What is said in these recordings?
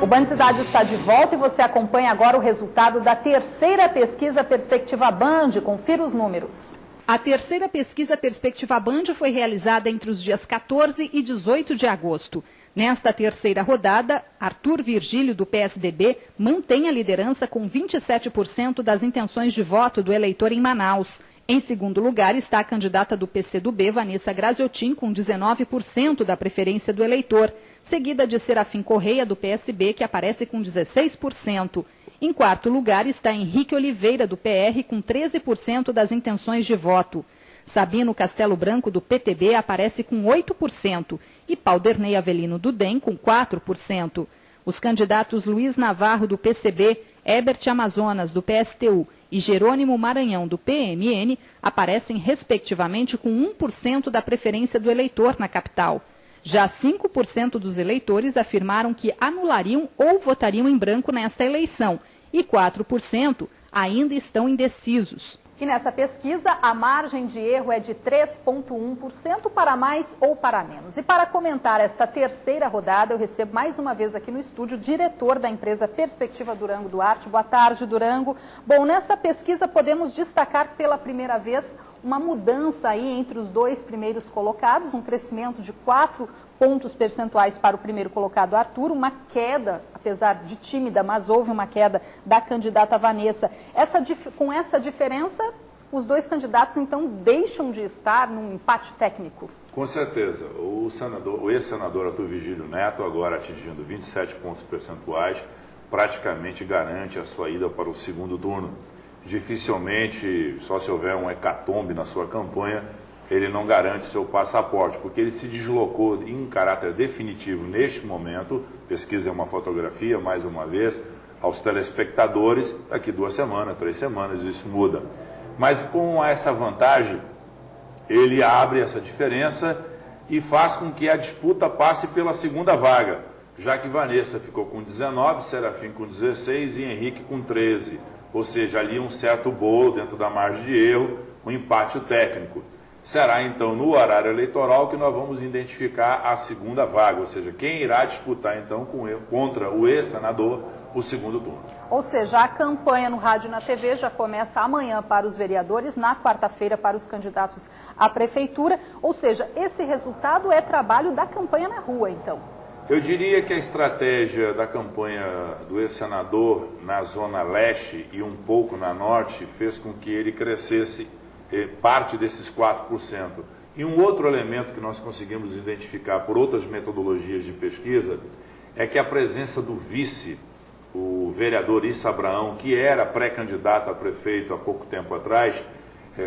O Band Cidade está de volta e você acompanha agora o resultado da terceira pesquisa Perspectiva Band. Confira os números. A terceira pesquisa Perspectiva Band foi realizada entre os dias 14 e 18 de agosto. Nesta terceira rodada, Arthur Virgílio, do PSDB, mantém a liderança com 27% das intenções de voto do eleitor em Manaus. Em segundo lugar está a candidata do PCdoB, Vanessa Graziotin, com 19% da preferência do eleitor, seguida de Serafim Correia, do PSB, que aparece com 16%. Em quarto lugar está Henrique Oliveira, do PR, com 13% das intenções de voto. Sabino Castelo Branco, do PTB, aparece com 8% e Paulderney Avelino, do DEM, com 4%. Os candidatos Luiz Navarro, do PCB, Herbert Amazonas, do PSTU e Jerônimo Maranhão, do PMN, aparecem respectivamente com 1% da preferência do eleitor na capital. Já 5% dos eleitores afirmaram que anulariam ou votariam em branco nesta eleição e 4% ainda estão indecisos. E nessa pesquisa, a margem de erro é de 3,1% para mais ou para menos. E para comentar esta terceira rodada, eu recebo mais uma vez aqui no estúdio o diretor da empresa Perspectiva Durango Duarte. Boa tarde, Durango. Bom, nessa pesquisa podemos destacar pela primeira vez uma mudança aí entre os dois primeiros colocados, um crescimento de 4 pontos percentuais para o primeiro colocado, Arthur, uma queda, apesar de tímida, mas houve uma queda da candidata Vanessa. Com essa diferença, os dois candidatos, então, deixam de estar num empate técnico? Com certeza. O ex-senador Arthur Virgílio Neto, agora atingindo 27 pontos percentuais, praticamente garante a sua ida para o segundo turno. Dificilmente, só se houver um hecatombe na sua campanha, ele não garante seu passaporte, porque ele se deslocou em caráter definitivo neste momento. Pesquisa é uma fotografia, mais uma vez, aos telespectadores. Daqui 2 semanas, 3 semanas, isso muda. Mas com essa vantagem, ele abre essa diferença e faz com que a disputa passe pela segunda vaga, já que Vanessa ficou com 19, Serafim com 16 e Henrique com 13. Ou seja, ali um certo bolo dentro da margem de erro, um empate técnico. Será então no horário eleitoral que nós vamos identificar a segunda vaga, ou seja, quem irá disputar então contra o ex-senador o segundo turno. Ou seja, a campanha no rádio e na TV já começa amanhã para os vereadores, na quarta-feira para os candidatos à prefeitura. Ou seja, esse resultado é trabalho da campanha na rua, então. Eu diria que a estratégia da campanha do ex-senador na zona leste e um pouco na norte fez com que ele crescesse parte desses 4%. E um outro elemento que nós conseguimos identificar por outras metodologias de pesquisa é que a presença do vice, o vereador Issa Abraão, que era pré-candidato a prefeito há pouco tempo atrás,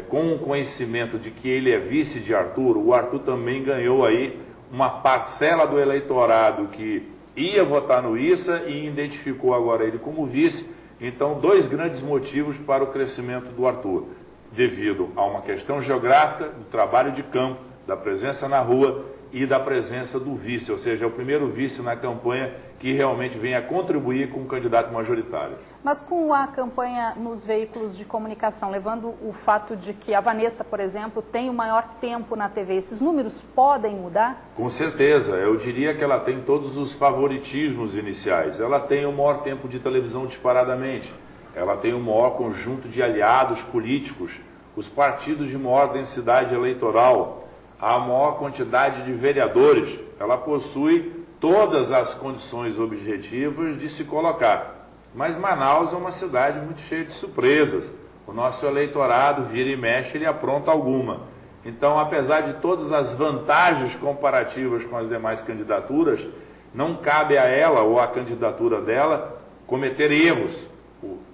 com o conhecimento de que ele é vice de Arthur, o Arthur também ganhou aí uma parcela do eleitorado que ia votar no Issa e identificou agora ele como vice. Então, 2 grandes motivos para o crescimento do Arthur, devido a uma questão geográfica, do trabalho de campo, da presença na rua e da presença do vice, ou seja, é o primeiro vice na campanha que realmente vem a contribuir com o candidato majoritário. Mas com a campanha nos veículos de comunicação, levando o fato de que a Vanessa, por exemplo, tem o maior tempo na TV, esses números podem mudar? Com certeza, eu diria que ela tem todos os favoritismos iniciais. Ela tem o maior tempo de televisão disparadamente, ela tem o maior conjunto de aliados políticos, os partidos de maior densidade eleitoral, a maior quantidade de vereadores, ela possui todas as condições objetivas de se colocar. Mas Manaus é uma cidade muito cheia de surpresas. O nosso eleitorado vira e mexe, ele apronta alguma. Então, apesar de todas as vantagens comparativas com as demais candidaturas, não cabe a ela ou à candidatura dela cometer erros,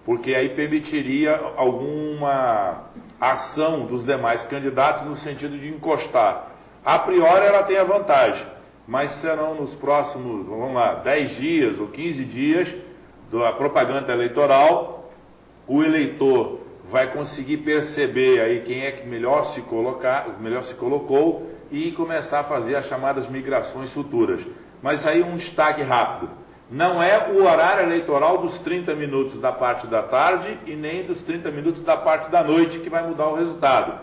porque aí permitiria alguma ação dos demais candidatos no sentido de encostar. A priori ela tem a vantagem, mas serão nos próximos, 10 dias ou 15 dias da propaganda eleitoral, o eleitor vai conseguir perceber aí quem é que melhor se colocou e começar a fazer as chamadas migrações futuras. Mas aí um destaque rápido. Não é o horário eleitoral dos 30 minutos da parte da tarde e nem dos 30 minutos da parte da noite que vai mudar o resultado.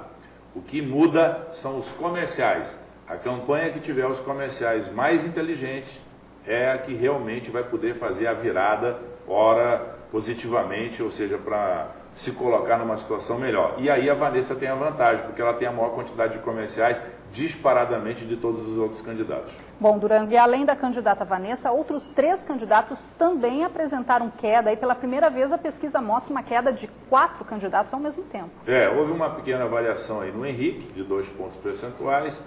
O que muda são os comerciais. A campanha que tiver os comerciais mais inteligentes, é a que realmente vai poder fazer a virada, ora positivamente, ou seja, para se colocar numa situação melhor. E aí a Vanessa tem a vantagem, porque ela tem a maior quantidade de comerciais disparadamente de todos os outros candidatos. Bom, Durango, e além da candidata Vanessa, outros 3 candidatos também apresentaram queda. E pela primeira vez a pesquisa mostra uma queda de 4 candidatos ao mesmo tempo. Houve uma pequena variação aí no Henrique, de 2 pontos percentuais.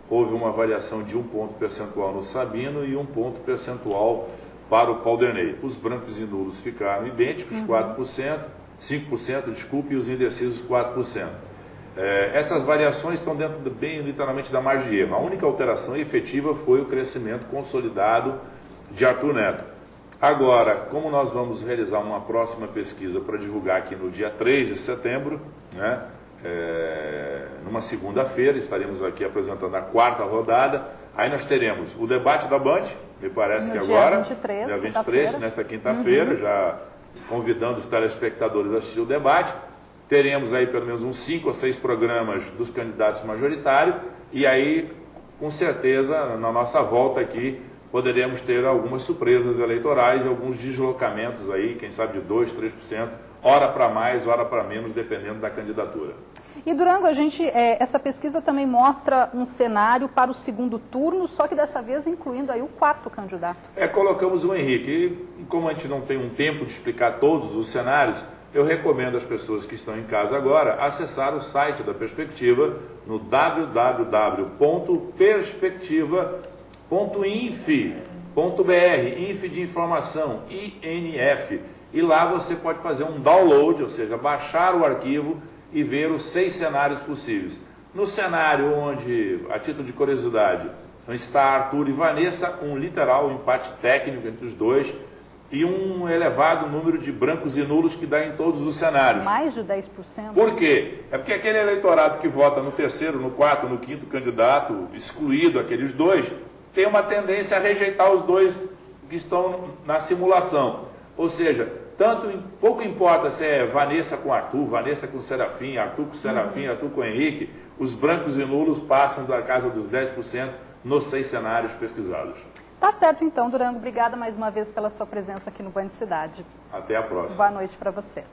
Houve uma variação de 1 ponto percentual no Sabino e 1 ponto percentual para o Paulderney. Os brancos e nulos ficaram idênticos, 4%, 5%, desculpe, e os indecisos 4%. Essas variações estão dentro, bem literalmente, da margem de erro. A única alteração efetiva foi o crescimento consolidado de Arthur Neto. Agora, como nós vamos realizar uma próxima pesquisa para divulgar aqui no dia 3 de setembro, né, numa segunda-feira, estaremos aqui apresentando a 4ª rodada, aí nós teremos o debate da Band, me parece que agora, dia 23, nesta quinta-feira, já convidando os telespectadores a assistir o debate. Teremos aí pelo menos uns 5 ou 6 programas dos candidatos majoritários, e aí, com certeza, na nossa volta aqui, poderemos ter algumas surpresas eleitorais e alguns deslocamentos aí, quem sabe de 2%, 3%, hora para mais, hora para menos, dependendo da candidatura. E Durango, essa pesquisa também mostra um cenário para o segundo turno, só que dessa vez incluindo aí o 4º candidato. Colocamos o Henrique, e como a gente não tem um tempo de explicar todos os cenários, eu recomendo às pessoas que estão em casa agora acessar o site da Perspectiva no www.perspectiva.inf.br, INF de informação, INF. E lá você pode fazer um download, ou seja, baixar o arquivo e ver os 6 cenários possíveis. No cenário onde, a título de curiosidade, está Arthur e Vanessa, um literal empate técnico entre os dois, e um elevado número de brancos e nulos que dá em todos os cenários. Mais de 10%. Por quê? É porque aquele eleitorado que vota no 3º, no 4º, no 5º candidato, excluído aqueles 2, tem uma tendência a rejeitar os 2 que estão na simulação. Ou seja, pouco importa se é Vanessa com Arthur, Vanessa com Serafim, Arthur com Serafim, Arthur com Henrique, os brancos e nulos passam da casa dos 10% nos 6 cenários pesquisados. Tá certo então, Durango. Obrigada mais uma vez pela sua presença aqui no Band Cidade. Até a próxima. Boa noite para você.